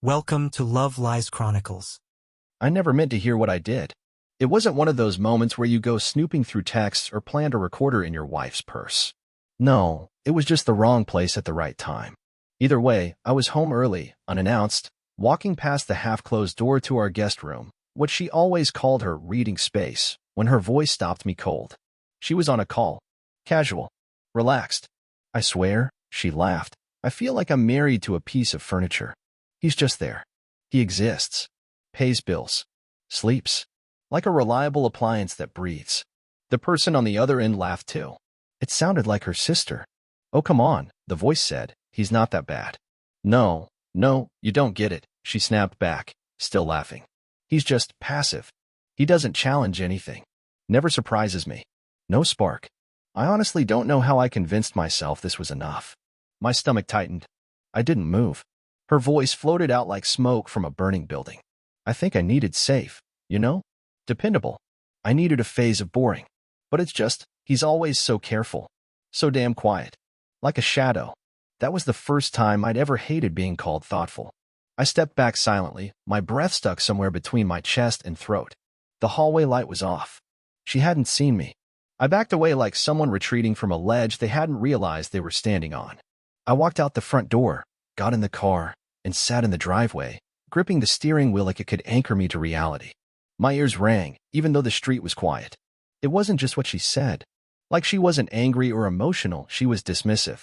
Welcome to Love Lies Chronicles. I never meant to hear what I did. It wasn't one of those moments where you go snooping through texts or plant a recorder in your wife's purse. No, it was just the wrong place at the right time. Either way, I was home early, unannounced, walking past the half-closed door to our guest room, what she always called her reading space, when her voice stopped me cold. She was on a call. Casual. Relaxed. I swear, she laughed. I feel like I'm married to a piece of furniture. He's just there. He exists. Pays bills. Sleeps. Like a reliable appliance that breathes. The person on the other end laughed too. It sounded like her sister. "Oh, come on," the voice said. "He's not that bad." No, you don't get it," she snapped back, still laughing. "He's just passive. He doesn't challenge anything. Never surprises me. No spark." I honestly don't know how I convinced myself this was enough. My stomach tightened. I didn't move. Her voice floated out like smoke from a burning building. I think I needed safe, dependable. I needed a phase of boring. But it's just, he's always so careful. So damn quiet. Like a shadow. That was the first time I'd ever hated being called thoughtful. I stepped back silently, my breath stuck somewhere between my chest and throat. The hallway light was off. She hadn't seen me. I backed away like someone retreating from a ledge they hadn't realized they were standing on. I walked out the front door, got in the car, and sat in the driveway, gripping the steering wheel like it could anchor me to reality. My ears rang, even though the street was quiet. It wasn't just what she said. Like she wasn't angry or emotional, she was dismissive.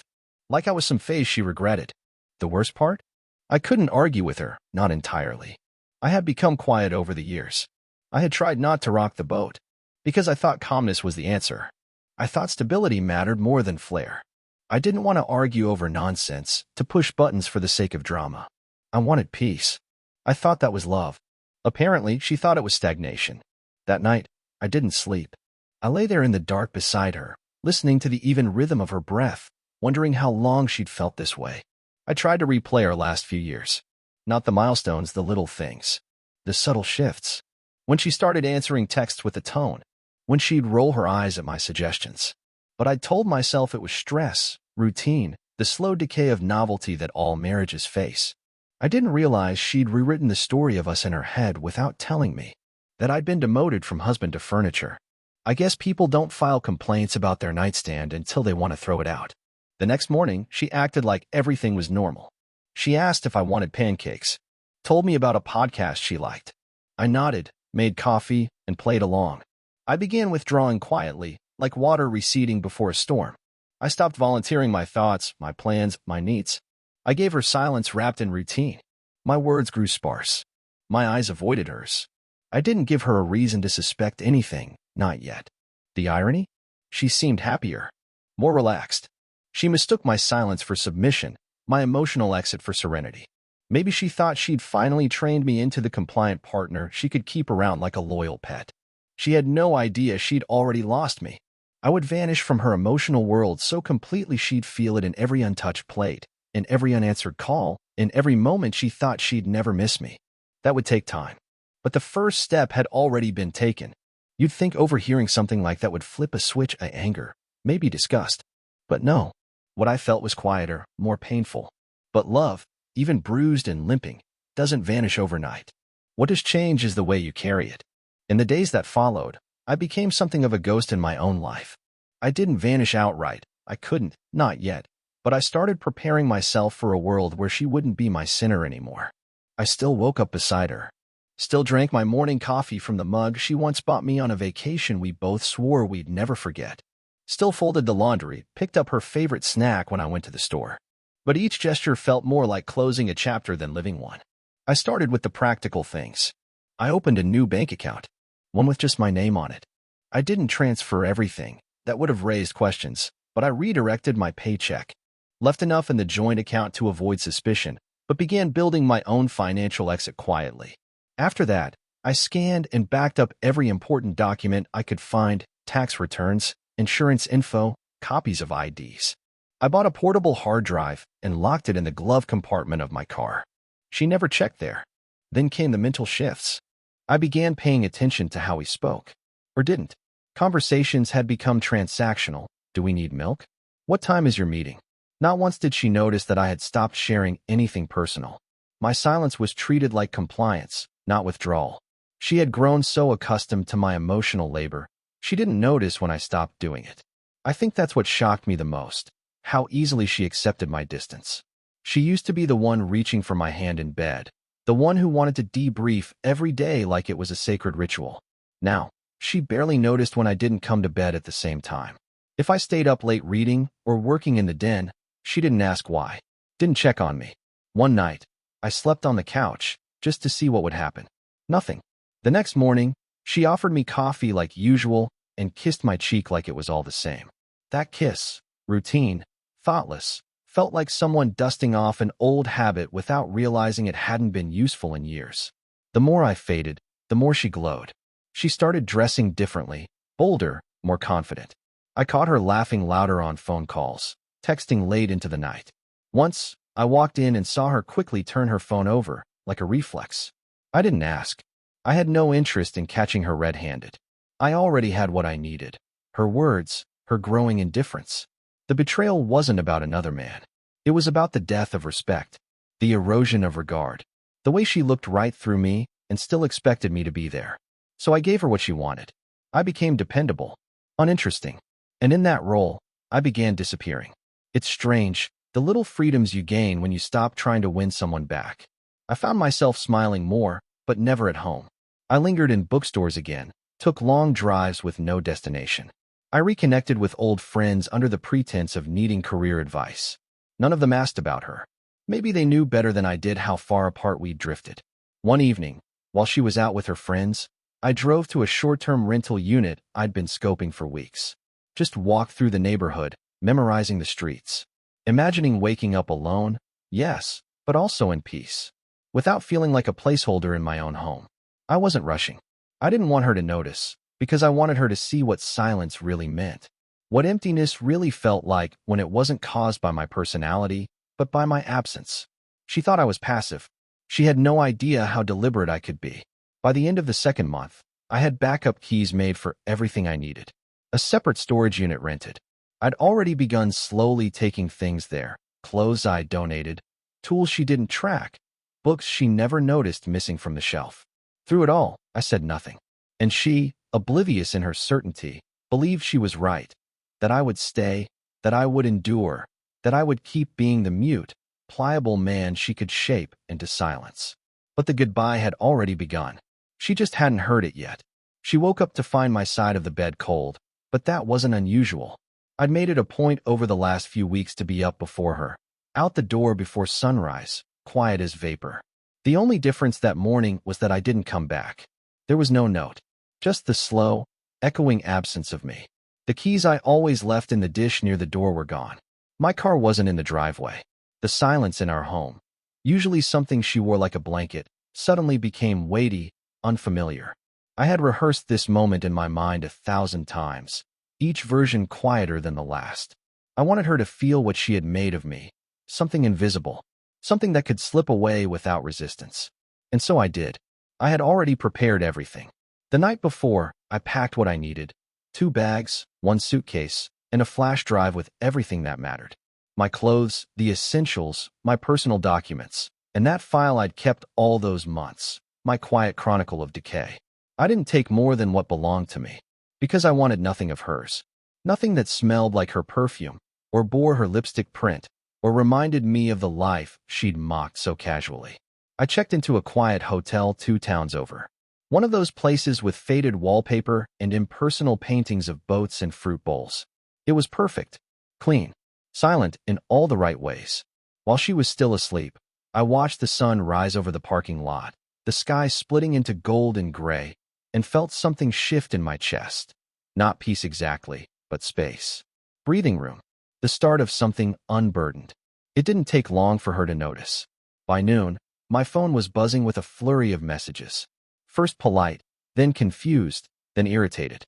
Like I was some phase she regretted. The worst part? I couldn't argue with her, not entirely. I had become quiet over the years. I had tried not to rock the boat. Because I thought calmness was the answer. I thought stability mattered more than flair. I didn't want to argue over nonsense, to push buttons for the sake of drama. I wanted peace. I thought that was love. Apparently, she thought it was stagnation. That night, I didn't sleep. I lay there in the dark beside her, listening to the even rhythm of her breath, wondering how long she'd felt this way. I tried to replay our last few years. Not the milestones, the little things. The subtle shifts. When she started answering texts with a tone. When she'd roll her eyes at my suggestions. But I'd told myself it was stress, routine, the slow decay of novelty that all marriages face. I didn't realize she'd rewritten the story of us in her head without telling me. That I'd been demoted from husband to furniture. I guess people don't file complaints about their nightstand until they want to throw it out. The next morning, she acted like everything was normal. She asked if I wanted pancakes. Told me about a podcast she liked. I nodded, made coffee, and played along. I began withdrawing quietly, like water receding before a storm. I stopped volunteering my thoughts, my plans, my needs. I gave her silence wrapped in routine. My words grew sparse. My eyes avoided hers. I didn't give her a reason to suspect anything, not yet. The irony? She seemed happier. More relaxed. She mistook my silence for submission, my emotional exit for serenity. Maybe she thought she'd finally trained me into the compliant partner she could keep around like a loyal pet. She had no idea she'd already lost me. I would vanish from her emotional world so completely she'd feel it in every untouched plate, in every unanswered call, in every moment she thought she'd never miss me. That would take time. But the first step had already been taken. You'd think overhearing something like that would flip a switch of anger, maybe disgust. But no. What I felt was quieter, more painful. But love, even bruised and limping, doesn't vanish overnight. What does change is the way you carry it. In the days that followed, I became something of a ghost in my own life. I didn't vanish outright. I couldn't, not yet. But I started preparing myself for a world where she wouldn't be my sinner anymore. I still woke up beside her. Still drank my morning coffee from the mug she once bought me on a vacation we both swore we'd never forget. Still folded the laundry, picked up her favorite snack when I went to the store. But each gesture felt more like closing a chapter than living one. I started with the practical things. I opened a new bank account. One with just my name on it. I didn't transfer everything. That would have raised questions, but I redirected my paycheck. Left enough in the joint account to avoid suspicion, but began building my own financial exit quietly. After that, I scanned and backed up every important document I could find, tax returns, insurance info, copies of IDs. I bought a portable hard drive and locked it in the glove compartment of my car. She never checked there. Then came the mental shifts. I began paying attention to how he spoke. Or didn't. Conversations had become transactional. Do we need milk? What time is your meeting? Not once did she notice that I had stopped sharing anything personal. My silence was treated like compliance, not withdrawal. She had grown so accustomed to my emotional labor, she didn't notice when I stopped doing it. I think that's what shocked me the most, how easily she accepted my distance. She used to be the one reaching for my hand in bed, the one who wanted to debrief every day like it was a sacred ritual. Now, she barely noticed when I didn't come to bed at the same time. If I stayed up late reading or working in the den, she didn't ask why, didn't check on me. One night, I slept on the couch just to see what would happen. Nothing. The next morning, she offered me coffee like usual and kissed my cheek like it was all the same. That kiss, routine, thoughtless, felt like someone dusting off an old habit without realizing it hadn't been useful in years. The more I faded, the more she glowed. She started dressing differently, bolder, more confident. I caught her laughing louder on phone calls, texting late into the night. Once, I walked in and saw her quickly turn her phone over, like a reflex. I didn't ask. I had no interest in catching her red-handed. I already had what I needed. Her words, her growing indifference. The betrayal wasn't about another man. It was about the death of respect, the erosion of regard, the way she looked right through me and still expected me to be there. So I gave her what she wanted. I became dependable, uninteresting, and in that role, I began disappearing. It's strange, the little freedoms you gain when you stop trying to win someone back. I found myself smiling more, but never at home. I lingered in bookstores again, took long drives with no destination. I reconnected with old friends under the pretense of needing career advice. None of them asked about her. Maybe they knew better than I did how far apart we'd drifted. One evening, while she was out with her friends, I drove to a short-term rental unit I'd been scoping for weeks. Just walked through the neighborhood, memorizing the streets. Imagining waking up alone, yes, but also in peace. Without feeling like a placeholder in my own home. I wasn't rushing. I didn't want her to notice, because I wanted her to see what silence really meant. What emptiness really felt like when it wasn't caused by my personality, but by my absence. She thought I was passive. She had no idea how deliberate I could be. By the end of the second month, I had backup keys made for everything I needed. A separate storage unit rented. I'd already begun slowly taking things there, clothes I donated, tools she didn't track, books she never noticed missing from the shelf. Through it all, I said nothing. And she, oblivious in her certainty, believed she was right, that I would stay, that I would endure, that I would keep being the mute, pliable man she could shape into silence. But the goodbye had already begun. She just hadn't heard it yet. She woke up to find my side of the bed cold, but that wasn't unusual. I'd made it a point over the last few weeks to be up before her, out the door before sunrise, quiet as vapor. The only difference that morning was that I didn't come back. There was no note, just the slow, echoing absence of me. The keys I always left in the dish near the door were gone. My car wasn't in the driveway. The silence in our home, usually something she wore like a blanket, suddenly became weighty, unfamiliar. I had rehearsed this moment in my mind 1,000 times, each version quieter than the last. I wanted her to feel what she had made of me, something invisible, something that could slip away without resistance. And so I did. I had already prepared everything. The night before, I packed what I needed, 2 bags, 1 suitcase, and a flash drive with everything that mattered. My clothes, the essentials, my personal documents, and that file I'd kept all those months, my quiet chronicle of decay. I didn't take more than what belonged to me, because I wanted nothing of hers. Nothing that smelled like her perfume, or bore her lipstick print, or reminded me of the life she'd mocked so casually. I checked into a quiet hotel 2 towns over. One of those places with faded wallpaper and impersonal paintings of boats and fruit bowls. It was perfect, clean, silent in all the right ways. While she was still asleep, I watched the sun rise over the parking lot, the sky splitting into gold and gray, and felt something shift in my chest. Not peace exactly, but space. Breathing room. The start of something unburdened. It didn't take long for her to notice. By noon, my phone was buzzing with a flurry of messages. First polite, then confused, then irritated.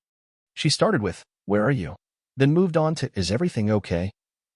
She started with, "Where are you?" Then moved on to, "Is everything okay?"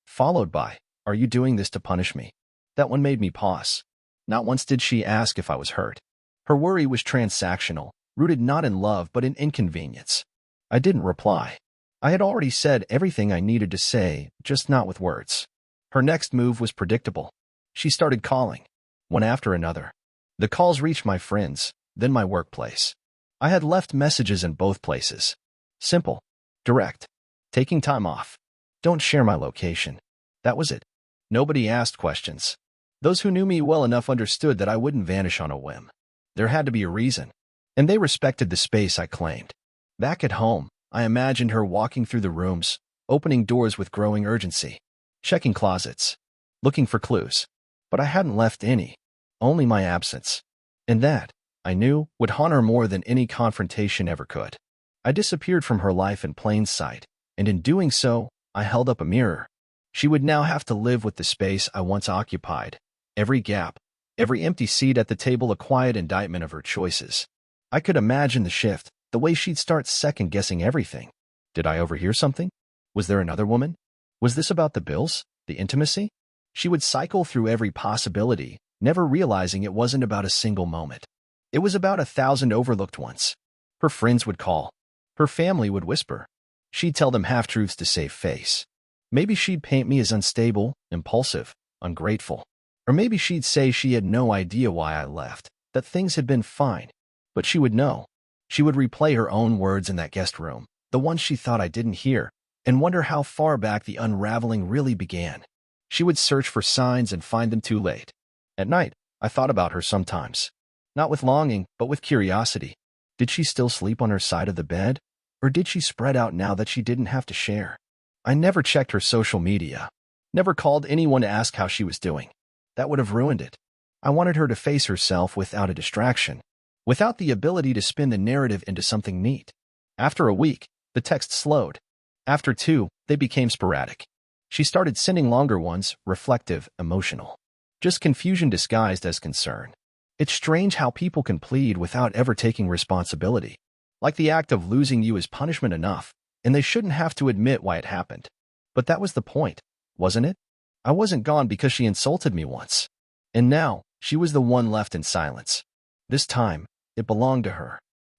Followed by, "Are you doing this to punish me?" That one made me pause. Not once did she ask if I was hurt. Her worry was transactional, rooted not in love but in inconvenience. I didn't reply. I had already said everything I needed to say, just not with words. Her next move was predictable. She started calling. one after another. The calls reached my friends, then my workplace. I had left messages in both places. Simple. Direct. Taking time off. Don't share my location. That was it. Nobody asked questions. Those who knew me well enough understood that I wouldn't vanish on a whim. There had to be a reason, and they respected the space I claimed. Back at home, I imagined her walking through the rooms, opening doors with growing urgency, checking closets, looking for clues. But I hadn't left any, only my absence. And that, I knew, would haunt her more than any confrontation ever could. I disappeared from her life in plain sight, and in doing so, I held up a mirror. She would now have to live with the space I once occupied, every gap, every empty seat at the table a quiet indictment of her choices. I could imagine the shift, the way she'd start second-guessing everything. Did I overhear something? Was there another woman? Was this about the bills? The intimacy? She would cycle through every possibility, never realizing it wasn't about a single moment. It was about 1,000 overlooked ones. Her friends would call. Her family would whisper. She'd tell them half-truths to save face. Maybe she'd paint me as unstable, impulsive, ungrateful. Or maybe she'd say she had no idea why I left, that things had been fine. But she would know. She would replay her own words in that guest room, the ones she thought I didn't hear, and wonder how far back the unraveling really began. She would search for signs and find them too late. At night, I thought about her sometimes. Not with longing, but with curiosity. Did she still sleep on her side of the bed? Or did she spread out now that she didn't have to share? I never checked her social media. Never called anyone to ask how she was doing. That would have ruined it. I wanted her to face herself without a distraction, without the ability to spin the narrative into something neat. After a week, the texts slowed. After 2, they became sporadic. She started sending longer ones, reflective, emotional. Just confusion disguised as concern. It's strange how people can plead without ever taking responsibility. Like the act of losing you is punishment enough, and they shouldn't have to admit why it happened. But that was the point, wasn't it? I wasn't gone because she insulted me once. And now, she was the one left in silence. This time, it belonged to her.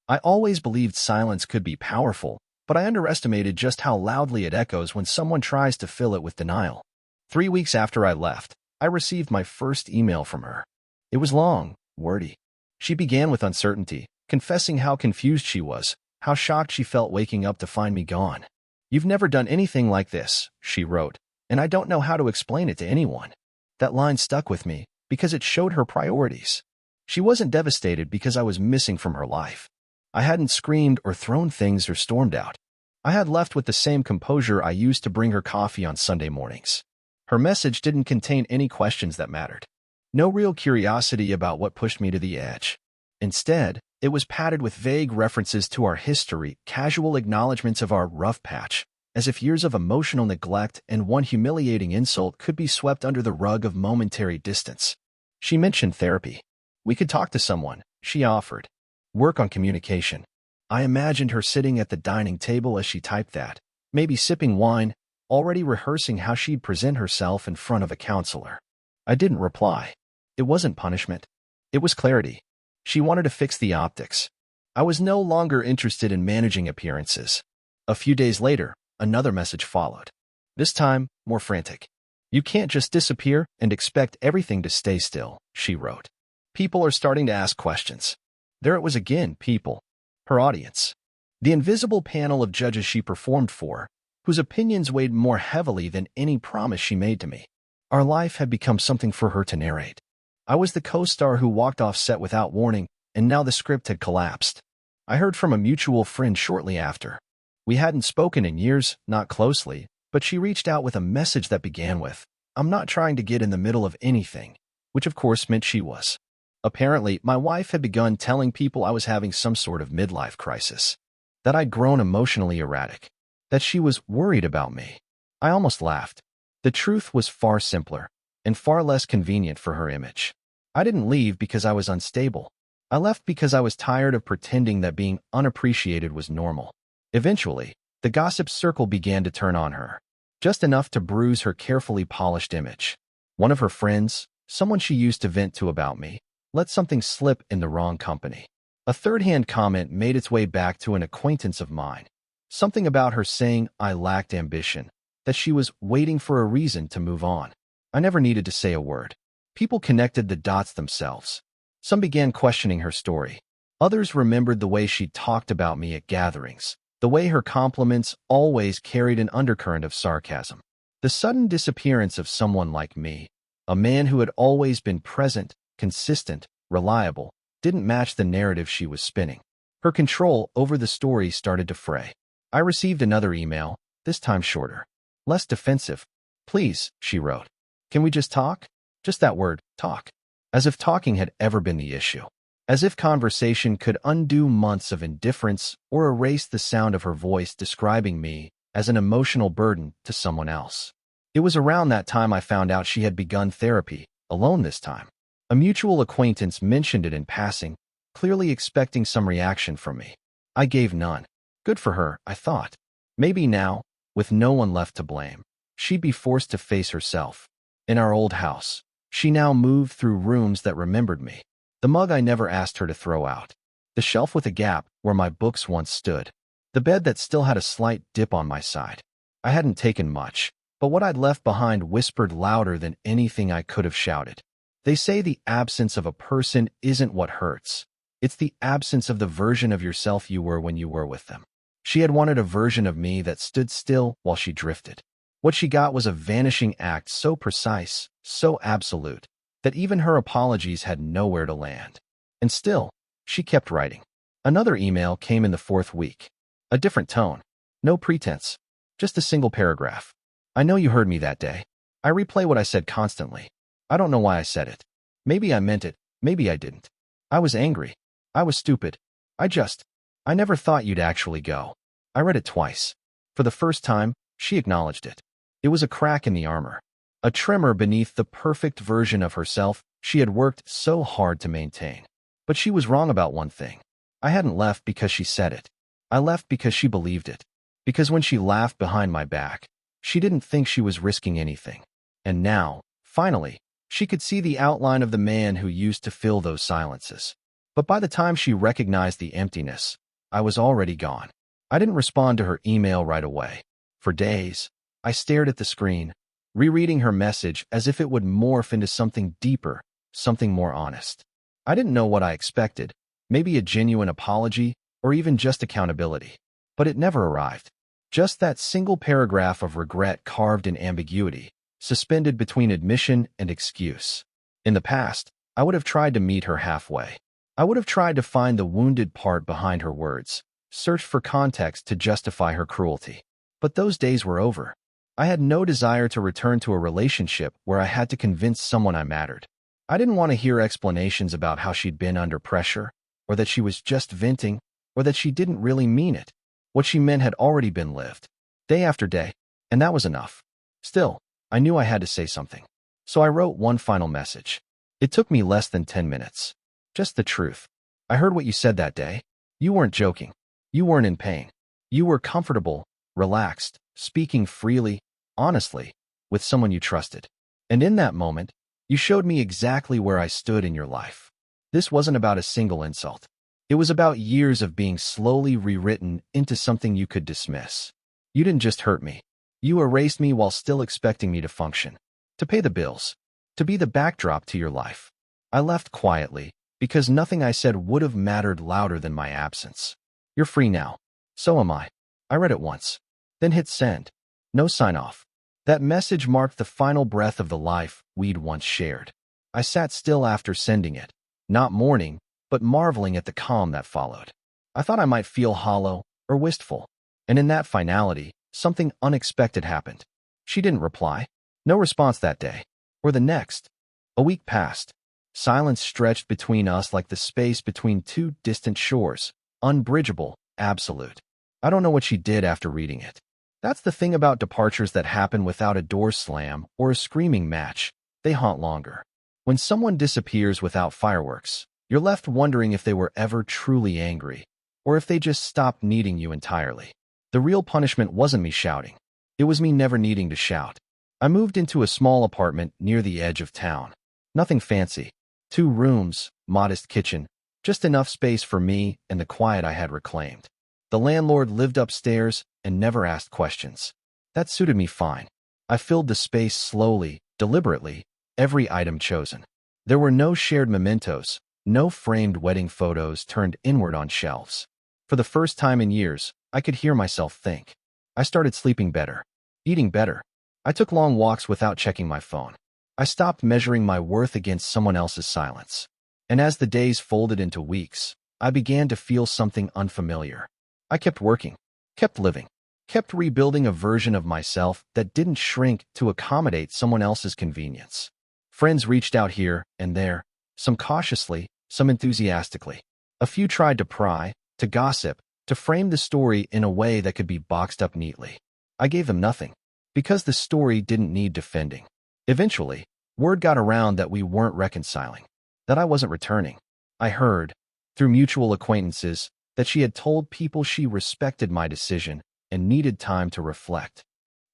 I always believed silence could be powerful, but I underestimated just how loudly it echoes when someone tries to fill it with denial. 3 weeks after I left, I received my first email from her. It was long, wordy. She began with uncertainty, confessing how confused she was, how shocked she felt waking up to find me gone. "You've never done anything like this," she wrote, "and I don't know how to explain it to anyone." That line stuck with me because it showed her priorities. She wasn't devastated because I was missing from her life. I hadn't screamed or thrown things or stormed out. I had left with the same composure I used to bring her coffee on Sunday mornings. Her message didn't contain any questions that mattered. No real curiosity about what pushed me to the edge. Instead, it was padded with vague references to our history, casual acknowledgments of our rough patch, as if years of emotional neglect and one humiliating insult could be swept under the rug of momentary distance. She mentioned therapy. We could talk to someone, she offered. Work on communication. I imagined her sitting at the dining table as she typed that, maybe sipping wine, already rehearsing how she'd present herself in front of a counselor. I didn't reply. It wasn't punishment. It was clarity. She wanted to fix the optics. I was no longer interested in managing appearances. A few days later, another message followed. This time, more frantic. "You can't just disappear and expect everything to stay still," she wrote. "People are starting to ask questions." There it was again, people. Her audience. The invisible panel of judges she performed for, whose opinions weighed more heavily than any promise she made to me. Our life had become something for her to narrate. I was the co-star who walked off set without warning, and now the script had collapsed. I heard from a mutual friend shortly after. We hadn't spoken in years, not closely, but she reached out with a message that began with, "I'm not trying to get in the middle of anything," which of course meant she was. Apparently, my wife had begun telling people I was having some sort of midlife crisis, that I'd grown emotionally erratic, that she was worried about me. I almost laughed. The truth was far simpler and far less convenient for her image. I didn't leave because I was unstable. I left because I was tired of pretending that being unappreciated was normal. Eventually, the gossip circle began to turn on her, just enough to bruise her carefully polished image. One of her friends, someone she used to vent to about me, let something slip in the wrong company. A third-hand comment made its way back to an acquaintance of mine. Something about her saying I lacked ambition, that she was waiting for a reason to move on. I never needed to say a word. People connected the dots themselves. Some began questioning her story. Others remembered the way she talked about me at gatherings, the way her compliments always carried an undercurrent of sarcasm. The sudden disappearance of someone like me, a man who had always been present, consistent, reliable, didn't match the narrative she was spinning. Her control over the story started to fray. I received another email, this time shorter, less defensive. "Please," she wrote. "Can we just talk?" Just that word, talk. As if talking had ever been the issue. As if conversation could undo months of indifference or erase the sound of her voice describing me as an emotional burden to someone else. It was around that time I found out she had begun therapy, alone this time. A mutual acquaintance mentioned it in passing, clearly expecting some reaction from me. I gave none. Good for her, I thought. Maybe now, with no one left to blame, she'd be forced to face herself. In our old house, she now moved through rooms that remembered me. The mug I never asked her to throw out. The shelf with a gap where my books once stood. The bed that still had a slight dip on my side. I hadn't taken much, but what I'd left behind whispered louder than anything I could have shouted. They say the absence of a person isn't what hurts. It's the absence of the version of yourself you were when you were with them. She had wanted a version of me that stood still while she drifted. What she got was a vanishing act so precise, so absolute, that even her apologies had nowhere to land. And still, she kept writing. Another email came in the fourth week. A different tone. No pretense. Just a single paragraph. "I know you heard me that day. I replay what I said constantly. I don't know why I said it. Maybe I meant it, maybe I didn't. I was angry. I was stupid. I never thought you'd actually go." I read it twice. For the first time, she acknowledged it. It was a crack in the armor. A tremor beneath the perfect version of herself she had worked so hard to maintain. But she was wrong about one thing. I hadn't left because she said it. I left because she believed it. Because when she laughed behind my back, she didn't think she was risking anything. And now, finally, she could see the outline of the man who used to fill those silences. But by the time she recognized the emptiness, I was already gone. I didn't respond to her email right away. For days, I stared at the screen, rereading her message as if it would morph into something deeper, something more honest. I didn't know what I expected, maybe a genuine apology or even just accountability. But it never arrived. Just that single paragraph of regret carved in ambiguity, suspended between admission and excuse. In the past, I would have tried to meet her halfway. I would have tried to find the wounded part behind her words, searched for context to justify her cruelty. But those days were over. I had no desire to return to a relationship where I had to convince someone I mattered. I didn't want to hear explanations about how she'd been under pressure, or that she was just venting, or that she didn't really mean it. What she meant had already been lived, day after day, and that was enough. Still, I knew I had to say something. So I wrote one final message. It took me less than 10 minutes. Just the truth. "I heard what you said that day. You weren't joking. You weren't in pain. You were comfortable, relaxed, speaking freely, honestly, with someone you trusted. And in that moment, you showed me exactly where I stood in your life. This wasn't about a single insult. It was about years of being slowly rewritten into something you could dismiss. You didn't just hurt me. You erased me while still expecting me to function, to pay the bills, to be the backdrop to your life. I left quietly, because nothing I said would have mattered louder than my absence. You're free now. So am I." I read it once, then hit send. No sign-off. That message marked the final breath of the life we'd once shared. I sat still after sending it, not mourning, but marveling at the calm that followed. I thought I might feel hollow or wistful, and in that finality, something unexpected happened. She didn't reply. No response that day, or the next. A week passed. Silence stretched between us like the space between two distant shores, unbridgeable, absolute. I don't know what she did after reading it. That's the thing about departures that happen without a door slam or a screaming match. They haunt longer. When someone disappears without fireworks, you're left wondering if they were ever truly angry, or if they just stopped needing you entirely. The real punishment wasn't me shouting. It was me never needing to shout. I moved into a small apartment near the edge of town. Nothing fancy. 2 rooms, modest kitchen, just enough space for me and the quiet I had reclaimed. The landlord lived upstairs and never asked questions. That suited me fine. I filled the space slowly, deliberately, every item chosen. There were no shared mementos, no framed wedding photos turned inward on shelves. For the first time in years, I could hear myself think. I started sleeping better, eating better. I took long walks without checking my phone. I stopped measuring my worth against someone else's silence. And as the days folded into weeks, I began to feel something unfamiliar. I kept working, kept living, kept rebuilding a version of myself that didn't shrink to accommodate someone else's convenience. Friends reached out here and there, some cautiously, some enthusiastically. A few tried to pry, to gossip, to frame the story in a way that could be boxed up neatly. I gave them nothing, because the story didn't need defending. Eventually, word got around that we weren't reconciling, that I wasn't returning. I heard, through mutual acquaintances, that she had told people she respected my decision and needed time to reflect.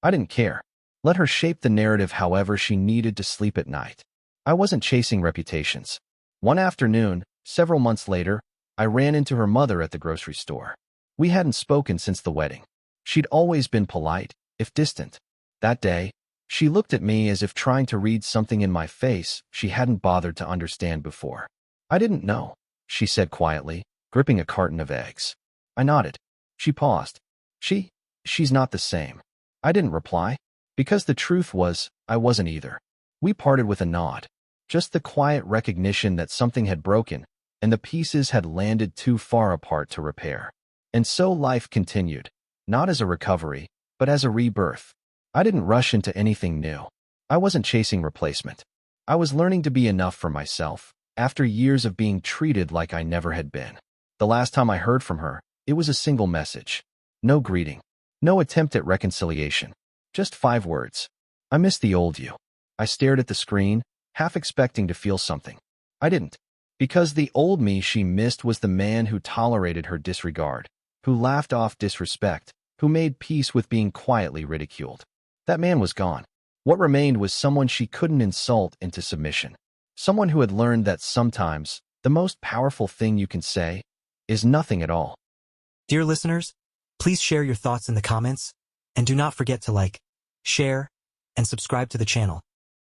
I didn't care. Let her shape the narrative however she needed to sleep at night. I wasn't chasing reputations. One afternoon, several months later, I ran into her mother at the grocery store. We hadn't spoken since the wedding. She'd always been polite, if distant. That day, she looked at me as if trying to read something in my face she hadn't bothered to understand before. "I didn't know," she said quietly, gripping a carton of eggs. I nodded. She paused. She's not the same." I didn't reply, because the truth was, I wasn't either. We parted with a nod. Just the quiet recognition that something had broken, and the pieces had landed too far apart to repair. And so life continued, not as a recovery, but as a rebirth. I didn't rush into anything new. I wasn't chasing replacement. I was learning to be enough for myself, after years of being treated like I never had been. The last time I heard from her, it was a single message. No greeting. No attempt at reconciliation. Just 5 words. "I miss the old you." I stared at the screen, half expecting to feel something. I didn't. Because the old me she missed was the man who tolerated her disregard, who laughed off disrespect, who made peace with being quietly ridiculed. That man was gone. What remained was someone she couldn't insult into submission. Someone who had learned that sometimes, the most powerful thing you can say is nothing at all. Dear listeners, please share your thoughts in the comments, and do not forget to like, share, and subscribe to the channel.